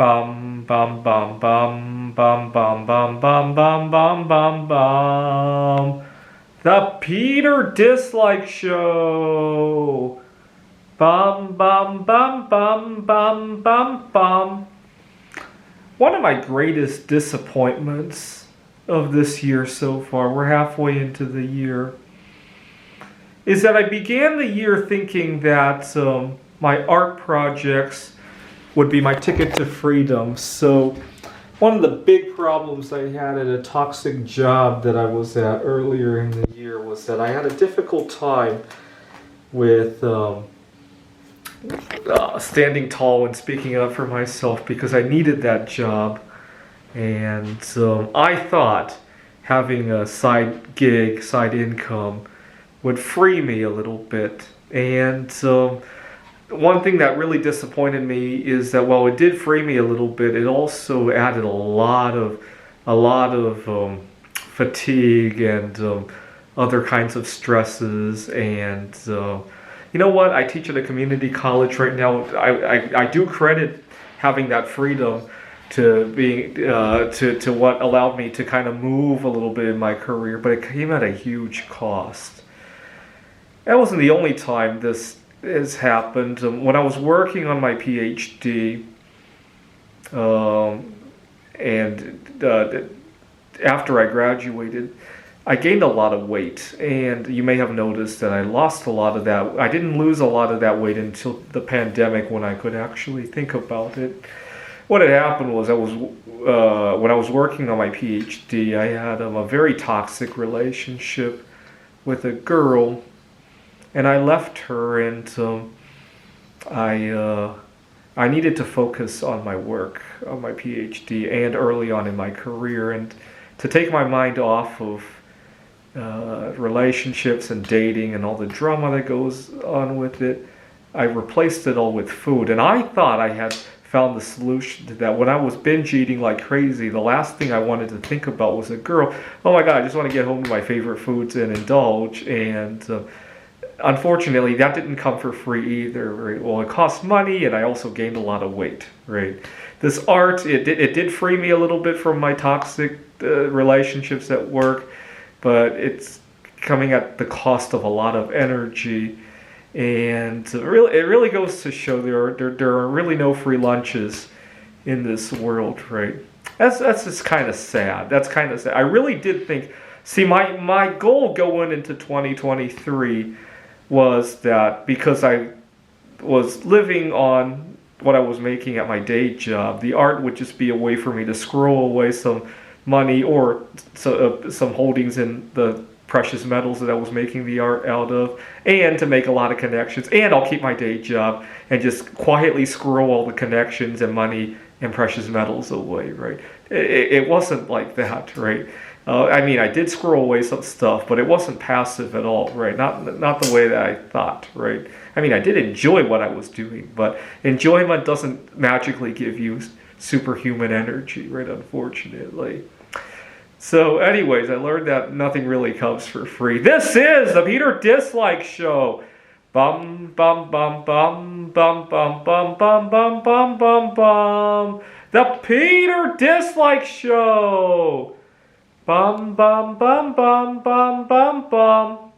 Bum bum bum bum bum bum bum bum bum bum bum bum. The Peter Dislike Show. Bum bum bum bum bum bum bum. One of my greatest disappointments of this year so far, we're halfway into the year, is that I began the year thinking that my art projects would be my ticket to freedom. So one of the big problems I had at a toxic job that I was at earlier in the year was that I had a difficult time with standing tall and speaking up for myself because I needed that job. And I thought having a side gig, side income would free me a little bit. And one thing that really disappointed me is that while it did free me a little bit, it also added a lot of fatigue and other kinds of stresses. And you know what? I teach at a community college right now. I do credit having that freedom to being to what allowed me to kind of move a little bit in my career, but it came at a huge cost. That wasn't the only time this has happened. When I was working on my PhD, and after I graduated, I gained a lot of weight, and you may have noticed that I lost a lot of that. I didn't lose a lot of that weight until the pandemic, when I could actually think about it. What had happened was when I was working on my PhD, I had a very toxic relationship with a girl. And I left her, and I needed to focus on my work, on my PhD, and early on in my career, and to take my mind off of relationships and dating and all the drama that goes on with it. I replaced it all with food, and I thought I had found the solution to that. When I was binge eating like crazy, the last thing I wanted to think about was a girl. Oh my God, I just want to get home to my favorite foods and indulge. And unfortunately, that didn't come for free either. Right? Well, it cost money, and I also gained a lot of weight. Right? This art, it did free me a little bit from my toxic relationships at work, but it's coming at the cost of a lot of energy. And it really goes to show there are really no free lunches in this world, right? That's just kind of sad. That's kind of sad. I really did think. See, my goal going into 2023 was that because I was living on what I was making at my day job, the art would just be a way for me to squirrel away some money or some holdings in the precious metals that I was making the art out of, and to make a lot of connections. And I'll keep my day job and just quietly squirrel all the connections and money and precious metals away, right? It wasn't like that, right? I mean, I did squirrel away some stuff, but it wasn't passive at all, right? Not the way that I thought, right? I mean, I did enjoy what I was doing, but enjoyment doesn't magically give you superhuman energy, right? Unfortunately. So anyways, I learned that nothing really comes for free. This is the Peter Dislike Show. Bum bum bum bum bum bum bum bum bum bum bum bum. The Peter Dislike Show. Bum bum bum bum bum bum bum.